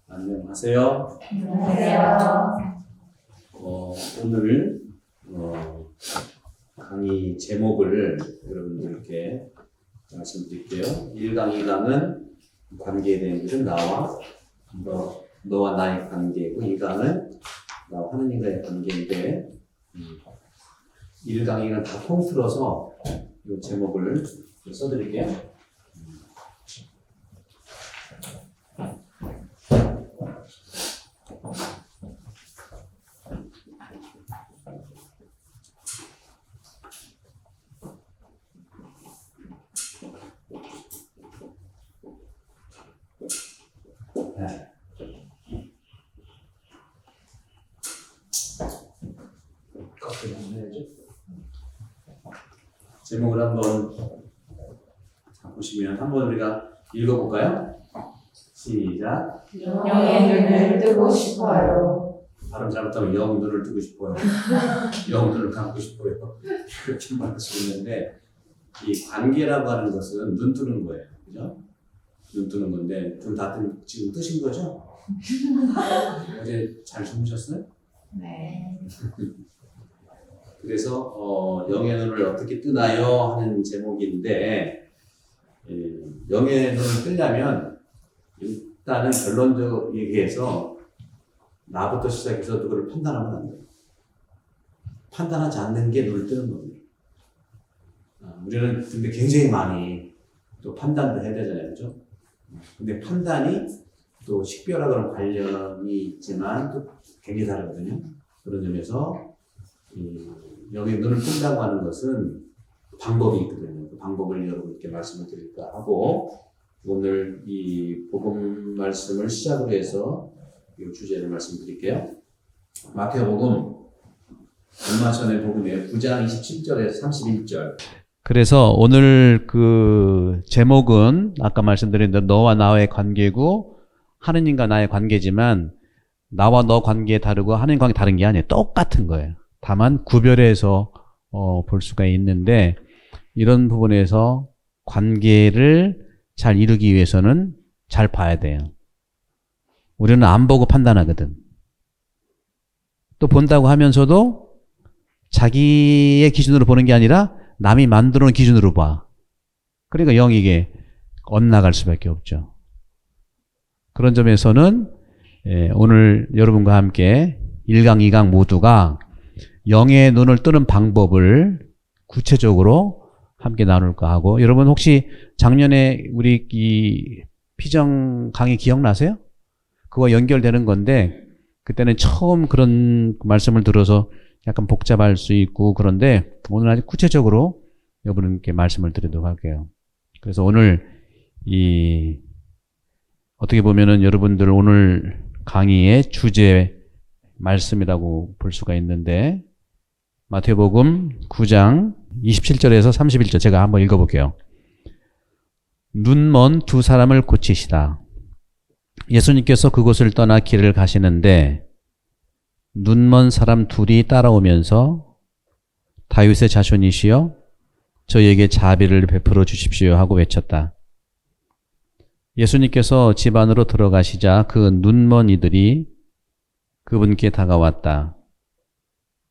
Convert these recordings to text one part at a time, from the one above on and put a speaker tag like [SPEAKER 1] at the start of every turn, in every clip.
[SPEAKER 1] 안녕하세요.
[SPEAKER 2] 안녕하세요.
[SPEAKER 1] 오늘 강의 제목을 여러분들께 말씀드릴게요. 1강, 2강은 관계에 대한 것은 너와 나의 관계고, 2강은 나와 하느님과의 관계인데 1강, 2강 다 통틀어서 이 제목을 써드릴게요. 제목을 한번 보시면 한번 우리가 읽어볼까요? 시작.
[SPEAKER 2] 영의 눈을 뜨고 싶어요.
[SPEAKER 1] 발음 잘못하면 영 눈을 뜨고 싶어요. 영 눈을 감고 싶어요. 그렇게 말할 수 있는데, 이 관계라고 하는 것은 눈 뜨는 거예요. 그죠? 눈 뜨는 건데, 눈 다 지금 뜨신 거죠? 어제 잘 주무셨어요?
[SPEAKER 2] 네.
[SPEAKER 1] 그래서 영의 눈을 어떻게 뜨나요? 하는 제목인데, 영의 눈을 뜨려면 일단은 결론적으로 얘기해서 나부터 시작해서 그걸 판단하면 안 돼요. 판단하지 않는 게 눈을 뜨는 겁니다. 우리는 근데 굉장히 많이 또 판단도 해야 되잖아요. 그죠? 근데 판단이 또 식별하고는 관련이 있지만 또 굉장히 다르거든요. 그런 점에서 영의 눈을 뜬다고 하는 것은 방법이 있거든요. 그 방법을 여러분께 말씀을 드릴까 하고, 오늘 이 복음 말씀을 시작으로 해서 이 주제를 말씀드릴게요. 마태복음, 얼마 전에 복음에 9장 27절에서 31절.
[SPEAKER 3] 그래서 오늘 그 제목은 아까 말씀드린 대로 너와 나의 관계고, 하느님과 나의 관계지만 나와 너 관계 다르고 하느님 관계 다른 게 아니에요. 똑같은 거예요. 다만 구별해서 볼 수가 있는데, 이런 부분에서 관계를 잘 이루기 위해서는 잘 봐야 돼요. 우리는 안 보고 판단하거든. 또 본다고 하면서도 자기의 기준으로 보는 게 아니라 남이 만들어 놓은 기준으로 봐. 그러니까 영이 이게 엇나갈 수밖에 없죠. 그런 점에서는 오늘 여러분과 함께 1강, 2강 모두가 영의 눈을 뜨는 방법을 구체적으로 함께 나눌까 하고, 여러분 혹시 작년에 우리 이 피정 강의 기억나세요? 그거 연결되는 건데, 그때는 처음 그런 말씀을 들어서 약간 복잡할 수 있고, 그런데 오늘 아주 구체적으로 여러분께 말씀을 드리도록 할게요. 그래서 오늘 어떻게 보면은 여러분들 오늘 강의의 주제 말씀이라고 볼 수가 있는데, 마태복음 9장 27절에서 31절 제가 한번 읽어볼게요. 눈먼 두 사람을 고치시다. 예수님께서 그곳을 떠나 길을 가시는데 눈먼 사람 둘이 따라오면서 다윗의 자손이시여 저희에게 자비를 베풀어 주십시오 하고 외쳤다. 예수님께서 집 안으로 들어가시자 그 눈먼 이들이 그분께 다가왔다.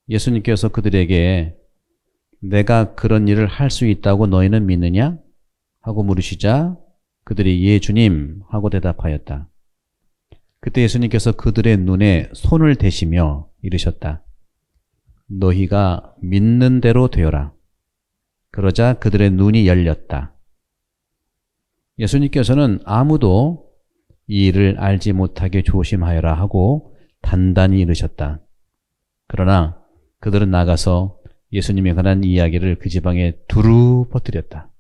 [SPEAKER 3] 예수님께서 그들에게 내가 그런 일을 할 수 있다고 너희는 믿느냐? 하고 물으시자 그들이 예 주님 하고 대답하였다. 그때 예수님께서 그들의 눈에 손을 대시며 이르셨다. 너희가 믿는 대로 되어라. 그러자 그들의 눈이 열렸다. 예수님께서는 아무도 이 일을 알지 못하게 조심하여라 하고 단단히 이르셨다. 그러나 그들은 나가서 예수님에 관한 이야기를 그 지방에 두루 퍼뜨렸다.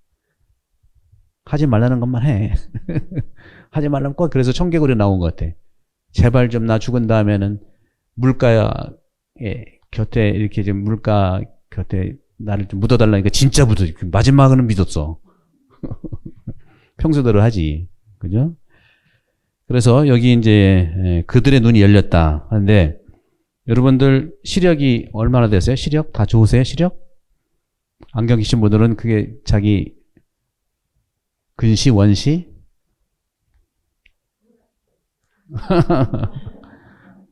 [SPEAKER 3] 하지 말라는 것만 해. 하지 말라면 꼭 그래서 청개구리 나온 것 같아. 제발 좀 나 죽은 다음에는 물가에 곁에 이렇게 좀 물가 곁에 나를 좀 묻어달라니까 진짜 묻어. 마지막은 믿었어. 평소대로 하지. 그죠? 그래서 여기 이제 그들의 눈이 열렸다 하는데, 여러분들 시력이 얼마나 되세요? 시력 다 좋으세요? 시력? 안경 끼신 분들은 그게 자기 근시, 원시?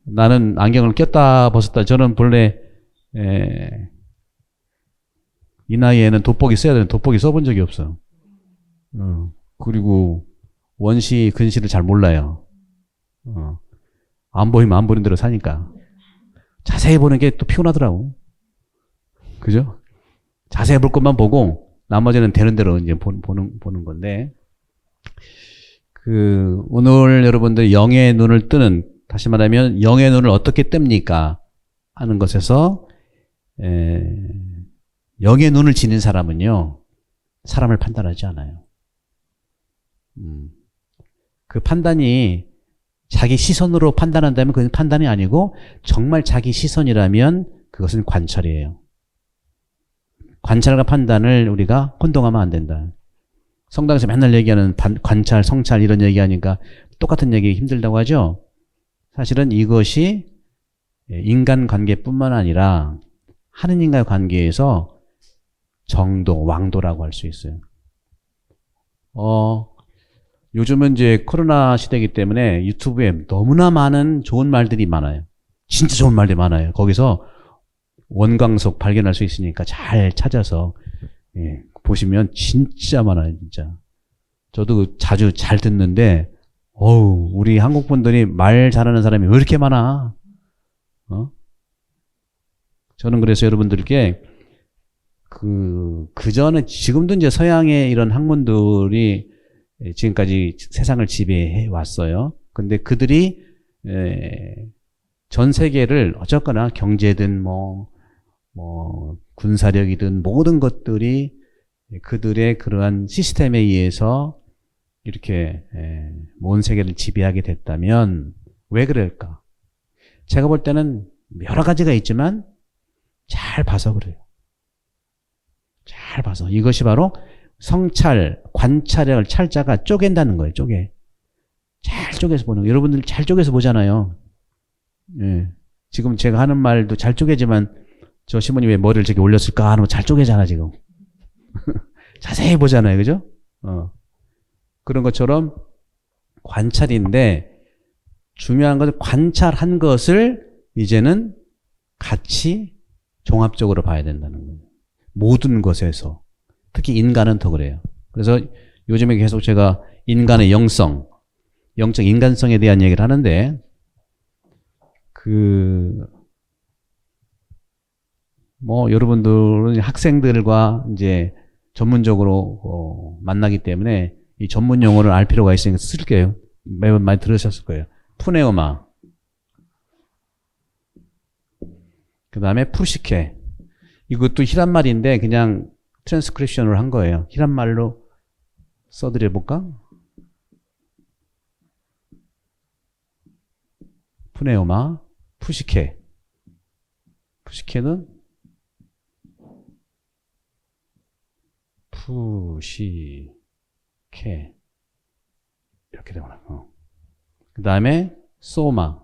[SPEAKER 3] 나는 안경을 꼈다 벗었다. 저는 본래 이 나이에는 돋보기 써야 되는데 돋보기 써본 적이 없어. 그리고 원시, 근시를 잘 몰라요. 안 보이면 안 보는 대로 사니까. 자세히 보는 게 또 피곤하더라고. 그죠? 자세히 볼 것만 보고 나머지는 되는 대로 이제 보는 건데, 오늘 여러분들 영의 눈을 뜨는, 다시 말하면 영의 눈을 어떻게 뜹니까? 하는 것에서, 영의 눈을 지닌 사람은요, 사람을 판단하지 않아요. 그 판단이 자기 시선으로 판단한다면 그건 판단이 아니고 정말 자기 시선이라면 그것은 관찰이에요. 관찰과 판단을 우리가 혼동하면 안 된다. 성당에서 맨날 얘기하는 관찰, 성찰 이런 얘기하니까 똑같은 얘기 힘들다고 하죠. 사실은 이것이 인간관계뿐만 아니라 하느님과의 관계에서 정도, 왕도라고 할 수 있어요. 요즘은 이제 코로나 시대이기 때문에 유튜브에 너무나 많은 좋은 말들이 많아요. 진짜 좋은 말들이 많아요. 거기서 원광석 발견할 수 있으니까 잘 찾아서 보시면 진짜 많아요, 진짜. 저도 자주 잘 듣는데, 우리 한국 분들이 말 잘하는 사람이 왜 이렇게 많아? 저는 그래서 여러분들께 그 전에 지금도 이제 서양의 이런 학문들이 지금까지 세상을 지배해 왔어요. 근데 그들이 전 세계를 어쨌거나 경제든 뭐 군사력이든 모든 것들이 그들의 그러한 시스템에 의해서 이렇게 온 세계를 지배하게 됐다면 왜 그럴까? 제가 볼 때는 여러 가지가 있지만 잘 봐서 그래요. 잘 봐서. 이것이 바로 성찰, 관찰을 찰자가 쪼갠다는 거예요. 쪼개. 잘 쪼개서 보는 거예요. 여러분들 잘 쪼개서 보잖아요. 지금 제가 하는 말도 잘 쪼개지만 저 신부님 왜 머리를 저렇게 올렸을까 하는 거 잘 쪼개잖아 지금. 자세히 보잖아요. 그죠? 그런 것처럼 관찰인데 중요한 것은 관찰한 것을 이제는 같이 종합적으로 봐야 된다는 거예요. 모든 것에서. 특히 인간은 더 그래요. 그래서 요즘에 계속 제가 인간의 영성, 영적 인간성에 대한 얘기를 하는데 여러분들은 학생들과 이제 전문적으로 만나기 때문에 이 전문 용어를 알 필요가 있으니까 쓸게요. 매번 많이 들으셨을 거예요. 푸네오마. 그 다음에 푸시케. 이것도 히란 말인데 그냥 트랜스크립션을 한 거예요. 히란 말로 써드려 볼까? 푸네오마, 푸시케. 푸시케는 푸시케 이렇게 되구나. 그 다음에 소마.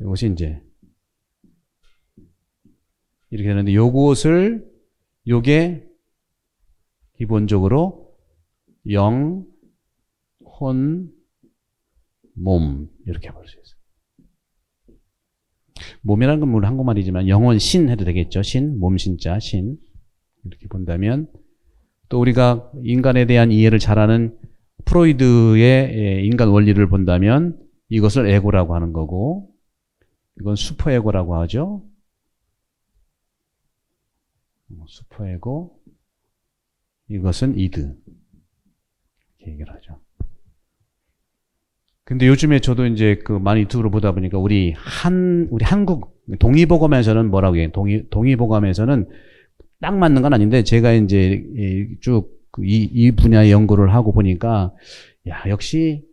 [SPEAKER 3] 이것이 이제 이렇게 되는데 요게 기본적으로 영, 혼, 몸 이렇게 볼 수 있어요. 몸이라는 건 물론 한국말이지만 영혼, 신 해도 되겠죠. 신, 몸, 신자, 신 이렇게 본다면 또 우리가 인간에 대한 이해를 잘하는 프로이드의 인간 원리를 본다면 이것을 에고라고 하는 거고 이건 슈퍼에고라고 하죠. 슈퍼에고 이것은 이드 이렇게 얘기를 하죠. 근데 요즘에 저도 이제 많이 유튜브를 보다 보니까 우리 한국 동의보감에서는 뭐라고 해요? 동의보감에서는 딱 맞는 건 아닌데 제가 이제 쭉 이 분야의 연구를 하고 보니까 역시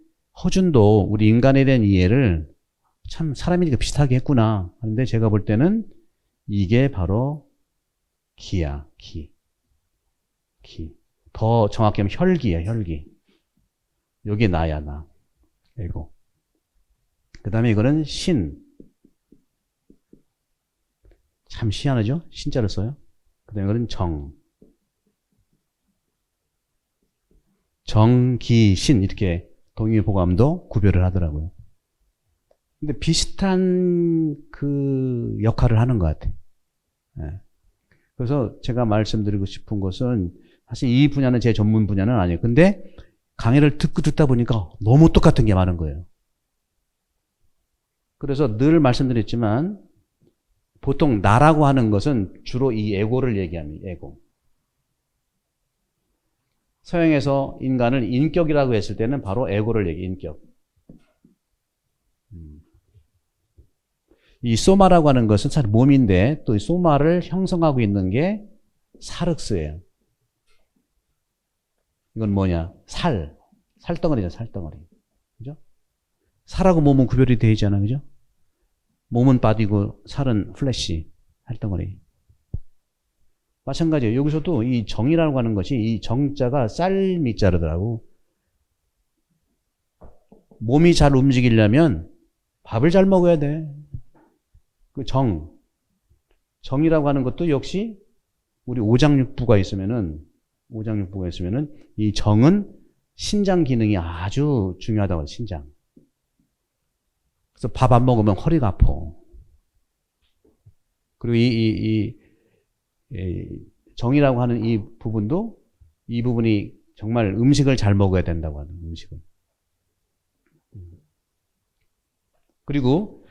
[SPEAKER 3] 허준도 우리 인간에 대한 이해를 참 사람이니까 비슷하게 했구나 하는데 제가 볼 때는 이게 바로 기야, 기. 더 정확히 하면 혈기야, 혈기. 여기 나야, 나. 에고. 그 다음에 이거는 신. 참 희한하죠? 신자를 써요. 그 다음에 이거는 정기신 이렇게 동의보감도 구별을 하더라고요. 근데 비슷한 그 역할을 하는 것 같아요. 예. 그래서 제가 말씀드리고 싶은 것은 사실 이 분야는 제 전문 분야는 아니에요. 근데 강의를 듣다 보니까 너무 똑같은 게 많은 거예요. 그래서 늘 말씀드렸지만 보통 나라고 하는 것은 주로 이 에고를 얘기합니다. 에고. 서양에서 인간을 인격이라고 했을 때는 바로 에고를 얘기해요. 인격. 이 소마라고 하는 것은 사실 몸인데 또 이 소마를 형성하고 있는 게 사륵스예요. 이건 뭐냐? 살덩어리죠, 살덩어리. 그죠? 살하고 몸은 구별이 되어 있잖아요. 그죠? 몸은 바디고 살은 플래시, 살덩어리. 마찬가지예요. 여기서도 이 정이라고 하는 것이 이 정자가 쌀미자르더라고. 몸이 잘 움직이려면 밥을 잘 먹어야 돼. 그 정이라고 하는 것도 역시 우리 오장육부가 있으면은 이 정은 신장 기능이 아주 중요하다고 해요. 신장. 그래서 밥 안 먹으면 허리가 아파. 그리고 이 정이라고 하는 이 부분도 이 부분이 정말 음식을 잘 먹어야 된다고 하는 음식을. 그리고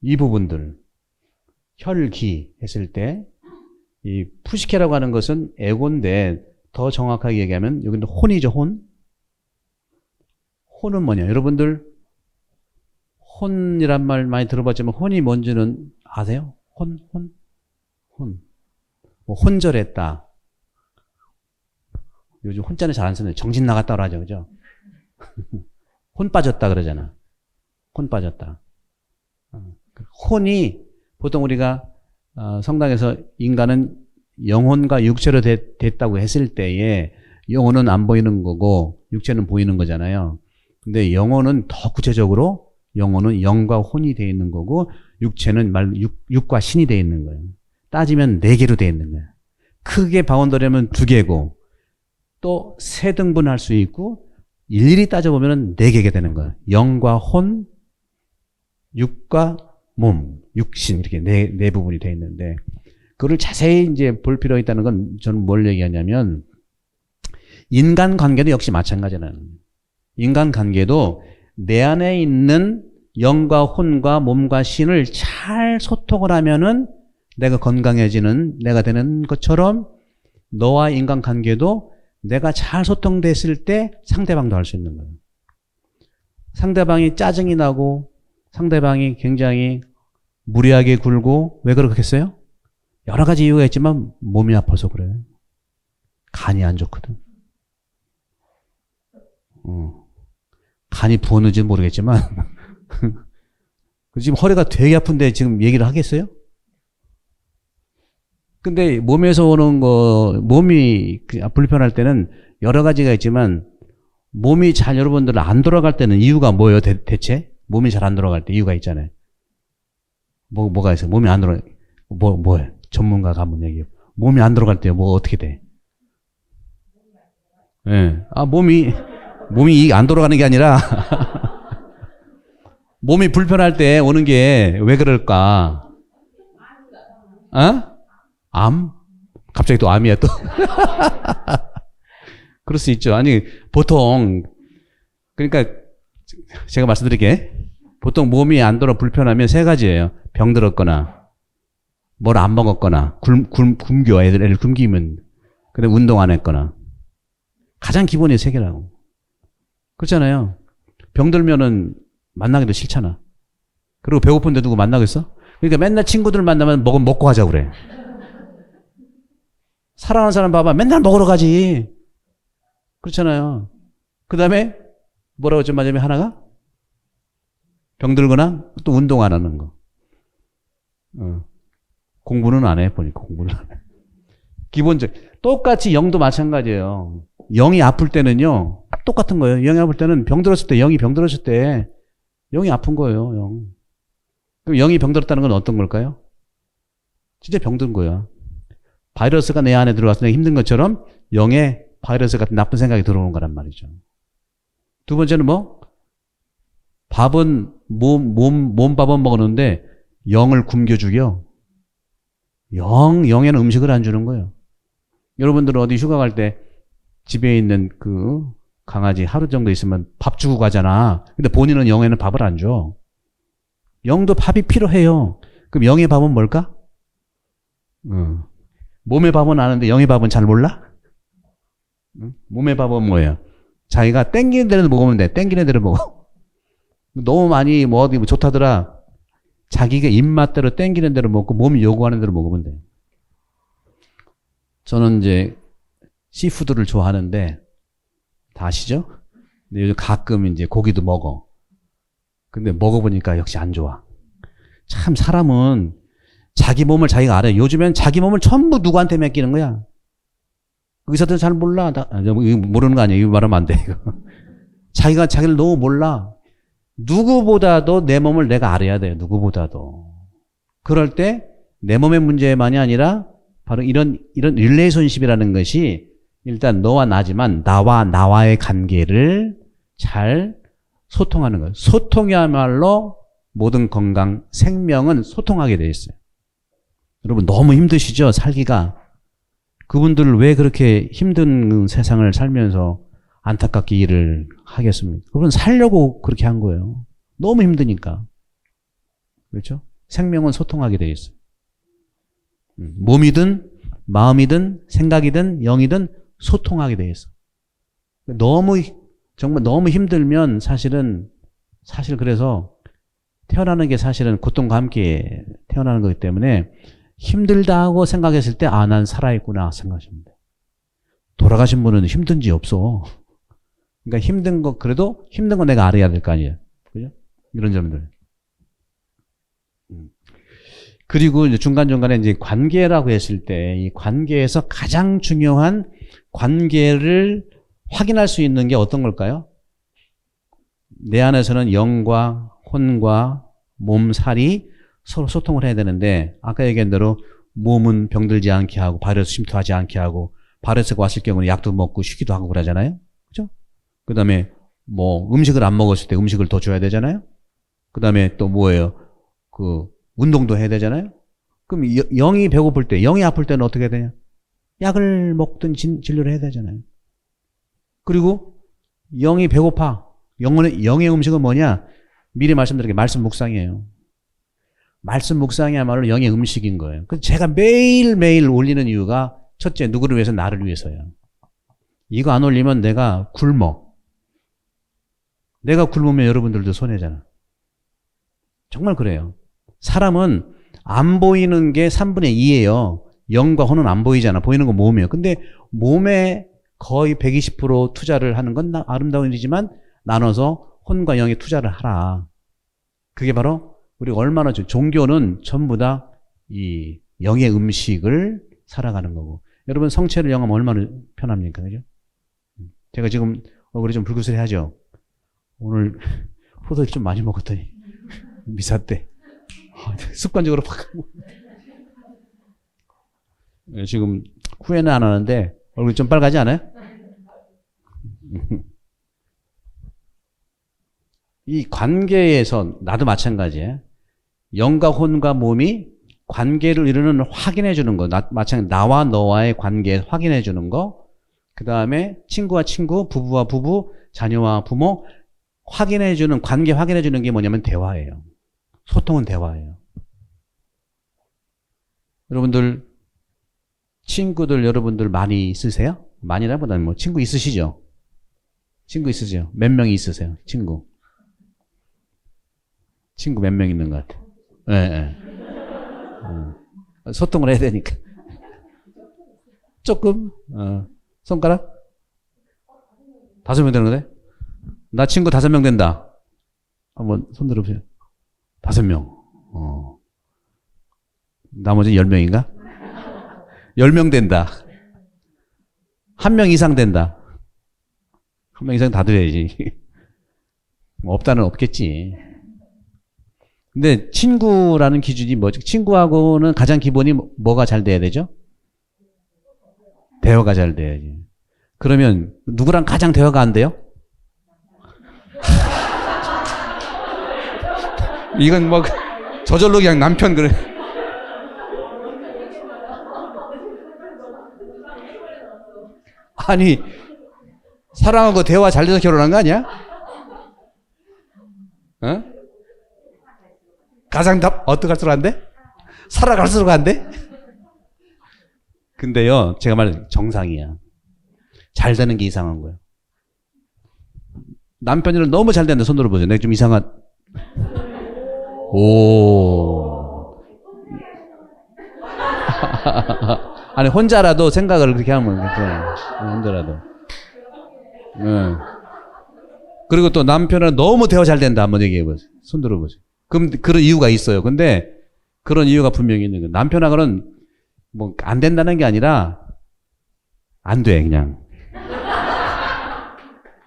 [SPEAKER 3] 이 부분들 혈기 했을 때 이 푸시케라고 하는 것은 에고인데 더 정확하게 얘기하면 여기는 혼이죠. 혼은 뭐냐? 여러분들 혼이란 말 많이 들어봤지만 혼이 뭔지는 아세요? 혼. 뭐 혼절했다. 요즘 혼자는 잘 안 쓰는데 정신 나갔다 하죠. 그죠? 혼 빠졌다 그러잖아. 혼 빠졌다. 혼이 보통 우리가 성당에서 인간은 영혼과 육체로 됐다고 했을 때에 영혼은 안 보이는 거고 육체는 보이는 거잖아요. 근데 영혼은 더 구체적으로 영혼은 영과 혼이 되어 있는 거고 육체는 육과 신이 되어 있는 거예요. 따지면 4개로 되어 있는 거예요. 크게 바운더리하면 2개고 또 3등분할 수 있고 일일이 따져보면 4개가 되는 거예요. 영과 혼, 육과 몸, 육신 이렇게 네 부분이 되어 있는데 그거를 자세히 이제 볼 필요가 있다는 건 저는 뭘 얘기하냐면 인간 관계도 역시 마찬가지는 인간 관계도 내 안에 있는 영과 혼과 몸과 신을 잘 소통을 하면은 내가 건강해지는 내가 되는 것처럼 너와 인간 관계도 내가 잘 소통됐을 때 상대방도 할 수 있는 거예요. 상대방이 짜증이 나고 상대방이 굉장히 무리하게 굴고 왜 그렇겠어요? 여러 가지 이유가 있지만 몸이 아파서 그래요. 간이 안 좋거든. 간이 부었는지는 모르겠지만 지금 허리가 되게 아픈데 지금 얘기를 하겠어요? 근데 몸에서 오는 몸이 불편할 때는 여러 가지가 있지만 몸이 잘 여러분들 안 돌아갈 때는 이유가 뭐예요? 대체? 몸이 잘 안 돌아갈 때 이유가 있잖아요. 뭐가 있어요? 몸이 안 돌아갈 때 뭐예요? 전문가가 한번 얘기해요. 몸이 안 돌아갈 때 뭐 어떻게 돼? 예. 네. 몸이 안 돌아가는 게 아니라 몸이 불편할 때 오는 게 왜 그럴까? 암? 갑자기 또 암이야 또? 그럴 수 있죠. 아니 보통 그러니까 제가 말씀드릴게. 보통 몸이 안 돌아 불편하면 3가지예요. 병들었거나 뭘 안 먹었거나 굶겨 애들 굶기면 근데 운동 안 했거나 가장 기본이 3개라고. 그렇잖아요. 병들면은 만나기도 싫잖아. 그리고 배고픈데 누구 만나겠어? 그러니까 맨날 친구들 만나면 먹고 하자고 그래. 사랑하는 사람 봐봐. 맨날 먹으러 가지. 그렇잖아요. 그 다음에 뭐라고 좀 맞으면 하나가? 병들거나 또 운동 안 하는 거. 공부는 안 해. 보니까 공부는 안 해. 기본적. 똑같이 영도 마찬가지예요. 영이 아플 때는요. 똑같은 거예요. 영이 아플 때는 병들었을 때 영이 병들었을 때 영이 아픈 거예요. 영. 그럼 영이 병들었다는 건 어떤 걸까요? 진짜 병든 거야. 바이러스가 내 안에 들어와서 내가 힘든 것처럼 영에 바이러스 같은 나쁜 생각이 들어오는 거란 말이죠. 두 번째는 뭐? 밥은, 몸밥은 먹었는데 영을 굶겨 죽여. 영에는 음식을 안 주는 거예요. 여러분들은 어디 휴가 갈 때 집에 있는 그 강아지 하루 정도 있으면 밥 주고 가잖아. 근데 본인은 영에는 밥을 안 줘. 영도 밥이 필요해요. 그럼 영의 밥은 뭘까? 몸의 밥은 아는데 영의 밥은 잘 몰라? 몸의 밥은 뭐예요? 자기가 땡기는 대로 먹으면 돼. 땡기는 대로 먹어. 너무 많이 뭐 어디 좋다더라. 자기가 입맛대로 땡기는 대로 먹고 몸이 요구하는 대로 먹으면 돼. 저는 이제 시푸드를 좋아하는데 다 아시죠? 근데 요즘 가끔 이제 고기도 먹어. 근데 먹어보니까 역시 안 좋아. 참 사람은 자기 몸을 자기가 알아요. 요즘엔 자기 몸을 전부 누구한테 맡기는 거야. 의사들 잘 몰라. 모르는 거 아니야. 이거 말하면 안 돼. 자기가 자기를 너무 몰라. 누구보다도 내 몸을 내가 알아야 돼요. 누구보다도. 그럴 때 내 몸의 문제만이 아니라 바로 이런 릴레이션십이라는 것이 일단 너와 나지만 나와의 관계를 잘 소통하는 거예요. 소통이야말로 모든 건강, 생명은 소통하게 돼 있어요. 여러분 너무 힘드시죠? 살기가. 그분들 왜 그렇게 힘든 세상을 살면서 안타깝게 일을 하겠습니까? 그분은 살려고 그렇게 한 거예요. 너무 힘드니까. 그렇죠? 생명은 소통하게 돼 있어요. 몸이든 마음이든 생각이든 영이든 소통하게 돼 있어. 정말 너무 힘들면 사실 그래서 태어나는 게 사실은 고통과 함께 태어나는 거기 때문에 힘들다고 생각했을 때 난 살아있구나 생각하시면 돼요. 돌아가신 분은 힘든 지 없어. 그러니까 그래도 힘든 거 내가 알아야 될 거 아니에요. 그죠? 이런 점들. 그리고 이제 중간중간에 이제 관계라고 했을 때 이 관계에서 가장 중요한 관계를 확인할 수 있는 게 어떤 걸까요? 내 안에서는 영과 혼과 몸, 살이 서로 소통을 해야 되는데 아까 얘기한 대로 몸은 병들지 않게 하고 바이러스 침투하지 않게 하고 바이러스가 왔을 경우는 약도 먹고 쉬기도 하고 그러잖아요. 그죠? 그 다음에 뭐 음식을 안 먹었을 때 음식을 더 줘야 되잖아요. 그 다음에 또 뭐예요? 운동도 해야 되잖아요. 그럼 영이 배고플 때, 영이 아플 때는 어떻게 해야 되냐? 약을 먹든 진료를 해야 되잖아요. 그리고 영이 배고파. 영의 음식은 뭐냐? 미리 말씀드릴게요. 말씀 묵상이에요. 말씀 묵상이야말로 영의 음식인 거예요. 그래서 제가 매일매일 올리는 이유가 첫째, 누구를 위해서? 나를 위해서요. 이거 안 올리면 내가 굶어. 내가 굶으면 여러분들도 손해잖아. 정말 그래요. 사람은 안 보이는 게 3분의 2예요. 영과 혼은 안 보이잖아. 보이는 건 몸이에요. 근데 몸에 거의 120% 투자를 하는 건 아름다운 일이지만 나눠서 혼과 영에 투자를 하라. 그게 바로 우리가 얼마나 종교는 전부 다 이 영의 음식을 살아가는 거고. 여러분 성체를 영하면 얼마나 편합니까? 그죠? 제가 지금 얼굴이 좀 불그스레하죠? 오늘 포도주 좀 많이 먹었더니 미사 때 습관적으로 팍 지금 후회는 안 하는데 얼굴이 좀 빨가지 않아요? 이 관계에서 나도 마찬가지예요. 영과 혼과 몸이 관계를 이루는 확인해 주는 거. 마찬가지 나와 너와의 관계 확인해 주는 거. 그 다음에 친구와 친구, 부부와 부부, 자녀와 부모 확인해 주는 관계 확인해 주는 게 뭐냐면 대화예요. 소통은 대화예요. 여러분들 친구들 여러분들 많이 있으세요? 많이라보다는 뭐 친구 있으시죠? 친구 있으세요? 몇 명이 있으세요? 친구 몇 명 있는 것 같아요. 네. 소통을 해야 되니까. 조금? 손가락? 5명 되는 거네? 나 친구 5명 된다. 한번 손 들어보세요. 5명. 나머지 10명인가? 10명 된다. 1명 이상 된다. 1명 이상 다 돼야지. 뭐 없다는 없겠지. 근데 친구라는 기준이 뭐지? 친구하고는 가장 기본이 뭐가 잘 돼야 되죠? 대화가 잘 돼야지. 그러면 누구랑 가장 대화가 안 돼요? 이건 뭐 저절로 그냥 남편 그래. 아니 사랑하고 대화 잘 돼서 결혼한 거 아니야? 어? 가장 답 어떡할수록 안 돼? 살아갈수록 안 돼? 근데요, 제가 말한 정상이야. 잘 되는 게 이상한 거예요. 남편이랑 너무 잘 되는데 손 들어보세요. 내가 좀 이상한. 오. 아니 혼자라도 생각을 그렇게 하면 괜찮아요. 혼자라도. 네. 그리고 또 남편은 너무 대화 잘 된다 한번 얘기해 보세요. 손 들어보세요. 그럼 그런 이유가 있어요. 근데 그런 이유가 분명히 있는 거예요. 남편하고는 뭐 안 된다는 게 아니라 안 돼 그냥.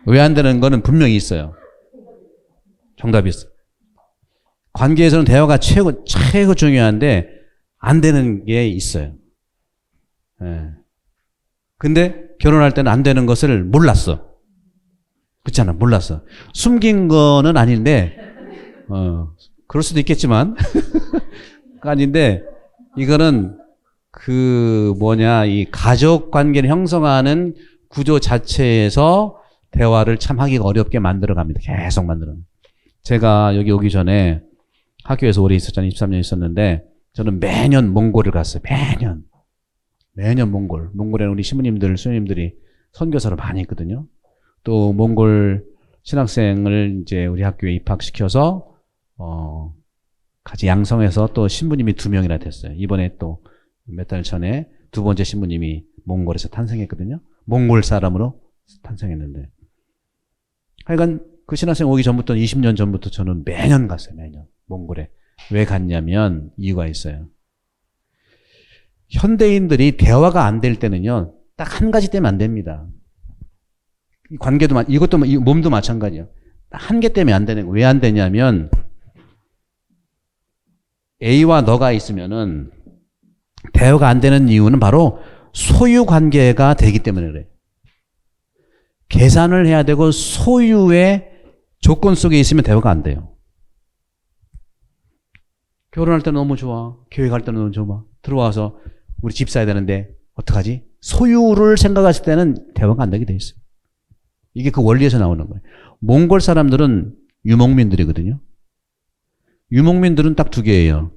[SPEAKER 3] 왜 안 되는 거는 분명히 있어요. 정답이 있어. 관계에서는 대화가 최고 중요한데 안 되는 게 있어요. 예. 근데 결혼할 때는 안 되는 것을 몰랐어. 그렇잖아, 몰랐어. 숨긴 거는 아닌데, 그럴 수도 있겠지만, 아닌데, 이거는 이 가족 관계를 형성하는 구조 자체에서 대화를 참 하기가 어렵게 만들어 갑니다. 계속 만들어. 제가 여기 오기 전에 학교에서 오래 있었잖아요. 23년 있었는데, 저는 매년 몽골을 갔어요. 매년 몽골. 몽골에는 우리 신부님들, 수녀님들이 선교사를 많이 했거든요. 또 몽골 신학생을 이제 우리 학교에 입학시켜서 같이 양성해서 또 신부님이 2명이나 됐어요. 이번에 또 몇 달 전에 2번째 신부님이 몽골에서 탄생했거든요. 몽골 사람으로 탄생했는데 하여간 그 신학생 오기 전부터 20년 전부터 저는 매년 갔어요. 매년 몽골에. 왜 갔냐면 이유가 있어요. 현대인들이 대화가 안 될 때는요, 딱 한 가지 때문에 안 됩니다. 관계도, 이것도, 몸도 마찬가지예요. 한 개 때문에 안 되는 거예요. 왜 안 되냐면, A와 너가 있으면은, 대화가 안 되는 이유는 바로 소유 관계가 되기 때문에 그래요. 계산을 해야 되고, 소유의 조건 속에 있으면 대화가 안 돼요. 결혼할 때는 너무 좋아. 교회 갈 때는 너무 좋아. 들어와서, 우리 집 사야 되는데 어떡하지? 소유를 생각했을 때는 대화가 안 되게 돼 있어요. 이게 그 원리에서 나오는 거예요. 몽골 사람들은 유목민들이거든요. 유목민들은 딱 2개예요.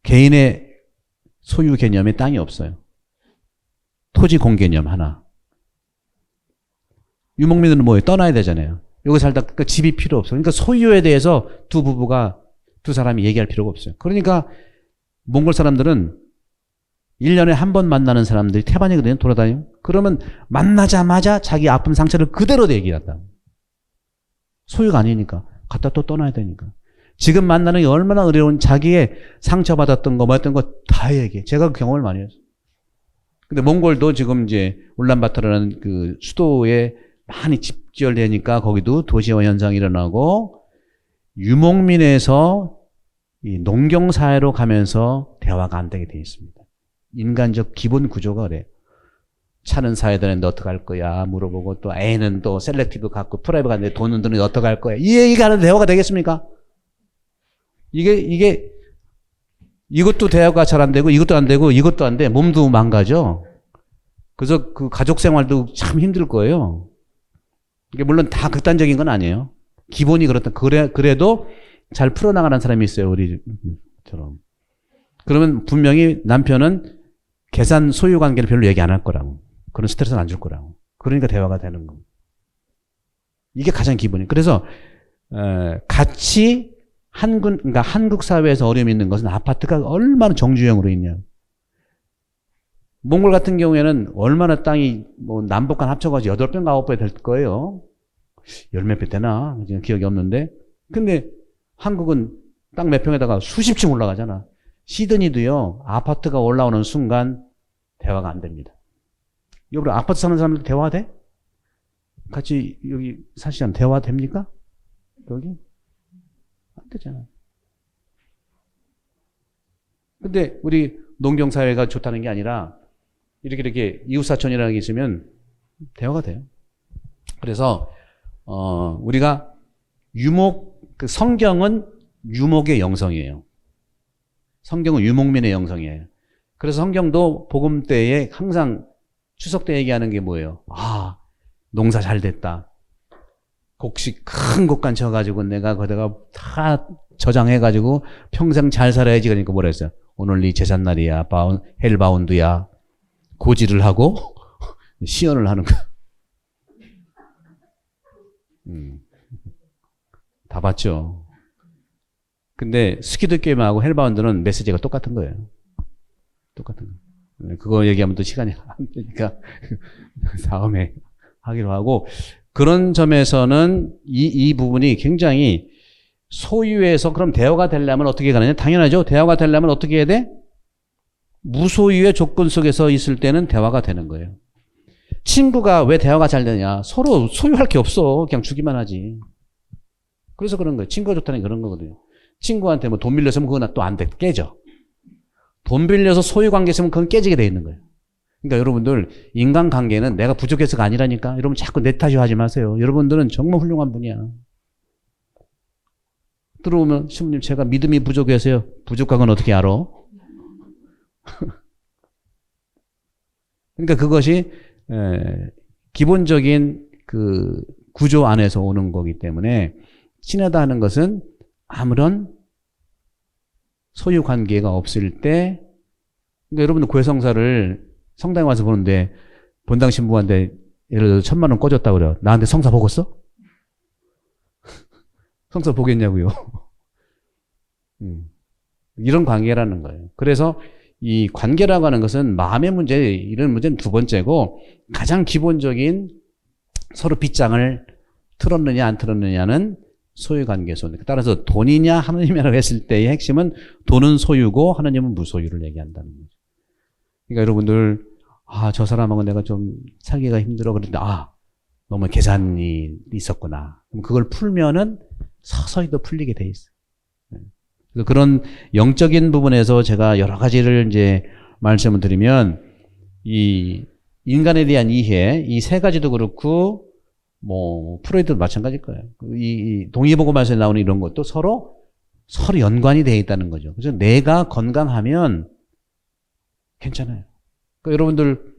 [SPEAKER 3] 개인의 소유 개념에 땅이 없어요. 토지 공개념 하나. 유목민들은 뭐예요? 떠나야 되잖아요. 여기 살다 그 집이 필요 없어요. 그러니까 소유에 대해서 두 사람이 얘기할 필요가 없어요. 그러니까 몽골 사람들은 1년에 한 번 만나는 사람들이 태반이거든요. 돌아다니고. 그러면 만나자마자 자기 아픔 상처를 그대로 얘기한다. 소유가 아니니까. 갔다 또 떠나야 되니까. 지금 만나는 게 얼마나 어려운 자기의 상처받았던 거, 뭐였던 거 다 얘기해. 제가 그 경험을 많이 했어요. 근데 몽골도 지금 이제 울란바토르라는 그 수도에 많이 집지어되니까 거기도 도시화 현상이 일어나고 유목민에서 이 농경사회로 가면서 대화가 안 되게 돼 있습니다. 인간적 기본 구조가 그래요. 차는 사야 되는데 어떡할 거야 물어보고 또 애는 또 셀렉티브 갖고 프라이브 갔는데 돈은 드는데 어떡할 거야 이 얘기가 하는 대화가 되겠습니까? 이것도 대화가 잘 안 되고 이것도 안 되고 이것도 안 돼. 몸도 망가져. 그래서 그 가족 생활도 참 힘들 거예요. 이게 물론 다 극단적인 건 아니에요. 기본이 그렇다. 그래도 잘 풀어나가는 사람이 있어요. 우리처럼. 그러면 분명히 남편은 계산 소유 관계를 별로 얘기 안 할 거라고. 그런 스트레스는 안 줄 거라고. 그러니까 대화가 되는 거. 이게 가장 기본이에요. 그래서 같이 그러니까 한국 사회에서 어려움이 있는 것은 아파트가 얼마나 정주행으로 있냐. 몽골 같은 경우에는 얼마나 땅이 뭐 남북한 합쳐가지고 8배인가 9배 될 거예요. 10몇 배 되나? 기억이 없는데. 근데 한국은 땅 몇 평에다가 수십 층 올라가잖아. 시드니도요, 아파트가 올라오는 순간 대화가 안 됩니다. 여러분, 아파트 사는 사람들 대화 돼? 같이 여기 사시면 대화 됩니까? 여기? 안 되잖아. 근데 우리 농경사회가 좋다는 게 아니라 이렇게 이웃사촌이라는 게 있으면 대화가 돼요. 그래서 우리가 성경은 유목의 영성이에요. 성경은 유목민의 영성이에요. 그래서 성경도 복음 때에 항상 추석 때 얘기하는 게 뭐예요? 농사 잘 됐다. 곡식 큰 곡간 쳐가지고 내가 거기다가 다 저장해가지고 평생 잘 살아야지. 그러니까 뭐라 했어요? 오늘 네 제삿날이야. 헬바운드야. 고지를 하고 시연을 하는 거야. 다 봤죠. 근데 스키드 게임하고 헬바운드는 메시지가 똑같은 거예요. 똑같은 거. 그거 얘기하면 또 시간이 안 되니까 다음에 하기로 하고, 그런 점에서는 이 부분이 굉장히 소유에서, 그럼 대화가 되려면 어떻게 가느냐? 당연하죠. 대화가 되려면 어떻게 해야 돼? 무소유의 조건 속에서 있을 때는 대화가 되는 거예요. 친구가 왜 대화가 잘 되냐? 서로 소유할 게 없어. 그냥 주기만 하지. 그래서 그런 거예요. 친구가 좋다는 게 그런 거거든요. 친구한테 뭐 돈 빌렸으면 그건 또 안 돼. 깨져. 돈 빌려서 소유 관계 있으면 그건 깨지게 돼 있는 거예요. 그러니까 여러분들, 인간관계는 내가 부족해서가 아니라니까. 여러분 자꾸 내 탓이 하지 마세요. 여러분들은 정말 훌륭한 분이야. 들어오면 신부님 제가 믿음이 부족해서요. 부족한 건 어떻게 알아? 그러니까 그것이 기본적인 그 구조 안에서 오는 거기 때문에, 친하다 하는 것은 아무런 소유 관계가 없을 때, 그러니까 여러분들 고해성사를 성당에 와서 보는데 본당 신부한테 예를 들어 1,000만 원 꿔줬다 그래요. 나한테 성사 보겠어? 성사 보겠냐고요. 이런 관계라는 거예요. 그래서 이 관계라고 하는 것은 마음의 문제, 이런 문제는 두 번째고, 가장 기본적인 서로 빗장을 틀었느냐 안 틀었느냐는 소유관계소. 따라서 돈이냐 하느님이라고 했을 때의 핵심은 돈은 소유고 하느님은 무소유를 얘기한다는 거죠. 그러니까 여러분들, 저 사람하고 내가 좀 살기가 힘들어. 그런데 너무 계산이 있었구나. 그럼 그걸 풀면은 서서히 더 풀리게 돼 있어요. 그래서 그런 영적인 부분에서 제가 여러 가지를 이제 말씀을 드리면, 이 인간에 대한 이해, 이 세 가지도 그렇고, 뭐 프로이드도 마찬가지일 거예요. 이 동의보고말에서 나오는 이런 것도 서로 연관이 되어 있다는 거죠. 그래서 내가 건강하면 괜찮아요. 그러니까 여러분들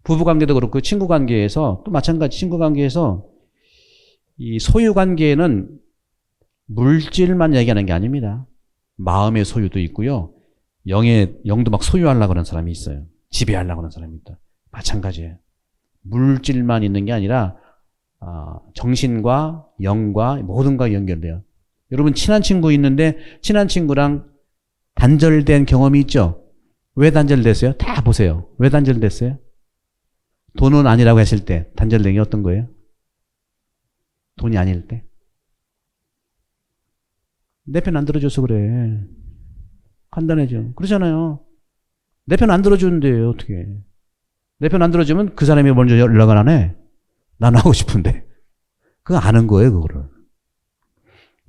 [SPEAKER 3] 부부관계도 그렇고 친구관계에서 또 마찬가지, 친구관계에서 이 소유관계는 물질만 얘기하는 게 아닙니다. 마음의 소유도 있고요. 영도 막 소유하려고 하는 사람이 있어요. 지배하려고 하는 사람이 있다. 마찬가지예요. 물질만 있는 게 아니라 정신과 영과 모든가 연결돼요. 여러분 친한 친구 있는데 친한 친구랑 단절된 경험이 있죠? 왜 단절됐어요? 다 보세요. 왜 단절됐어요? 돈은 아니라고 했을 때 단절된 게 어떤 거예요? 돈이 아닐 때. 내 편 안 들어줘서 그래. 간단해져. 그러잖아요. 내 편 안 들어주는데 어떻게. 내 편 안 들어주면 그 사람이 먼저 연락을 안 해. 난 하고 싶은데. 그거 아는 거예요, 그거를.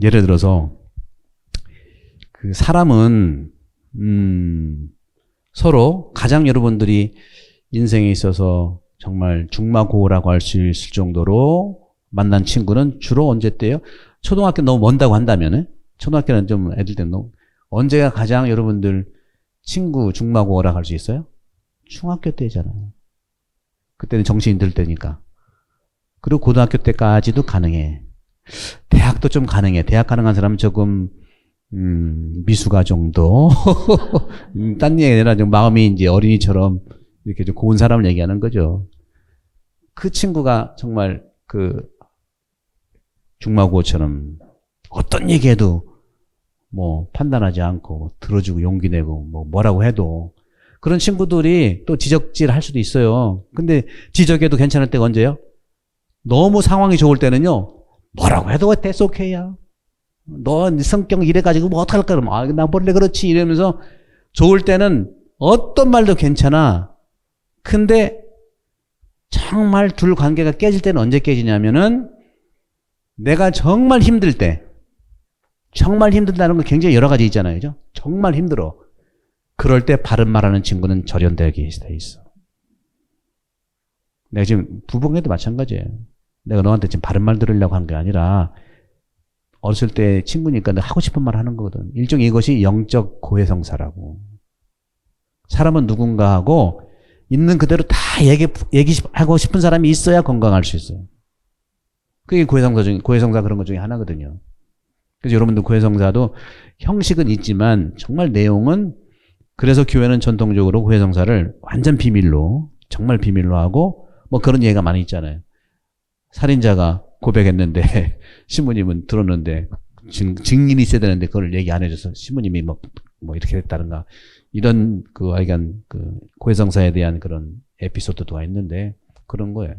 [SPEAKER 3] 예를 들어서, 그 사람은, 서로 가장 여러분들이 인생에 있어서 정말 중마고라고 할 수 있을 정도로 만난 친구는 주로 언제 때요? 초등학교 너무 먼다고 한다면은, 초등학교는 좀 애들 때는 너무, 언제가 가장 여러분들 친구 중마고라고 할 수 있어요? 중학교 때잖아요. 그때는 정신이 들 때니까. 그리고 고등학교 때까지도 가능해. 대학도 좀 가능해. 대학 가능한 사람은 조금 미숙아 정도. 딴 얘기 아니라 좀 마음이 이제 어린이처럼 이렇게 좀 고운 사람을 얘기하는 거죠. 그 친구가 정말 그 중마고처럼 어떤 얘기해도 뭐 판단하지 않고 들어주고 용기 내고 뭐라고 해도, 그런 친구들이 또 지적질 할 수도 있어요. 근데 지적해도 괜찮을 때가 언제요? 너무 상황이 좋을 때는요, 뭐라고 해도 that's okay야. 너 성격 이래가지고 뭐 어떡할까? 그러면 나 원래 그렇지 이러면서, 좋을 때는 어떤 말도 괜찮아. 근데 정말 둘 관계가 깨질 때는 언제 깨지냐면은, 내가 정말 힘들 때, 정말 힘들다는 건 굉장히 여러 가지 있잖아요. 그죠? 정말 힘들어. 그럴 때 바른 말하는 친구는 절연되게 돼 있어. 내가 지금 부부관계도 마찬가지예요. 내가 너한테 지금 바른 말 들으려고 한 게 아니라 어렸을 때 친구니까 내가 하고 싶은 말 하는 거거든. 일종의 이것이 영적 고해성사라고. 사람은 누군가하고 있는 그대로 다 얘기하고 싶은 사람이 있어야 건강할 수 있어요. 그게 고해성사 그런 것 중에 하나거든요. 그래서 여러분들 고해성사도 형식은 있지만 정말 내용은 그래서 교회는 전통적으로 고해성사를 완전 비밀로 정말 비밀로 하고 뭐 그런 얘기가 많이 있잖아요. 살인자가 고백했는데 신부님은 들었는데 증인이 있어야 되는데 그걸 얘기 안 해줘서 신부님이 뭐 이렇게 됐다든가 이런 그 하여간 그 고해성사에 대한 그런 에피소드가 있는데 그런 거예요.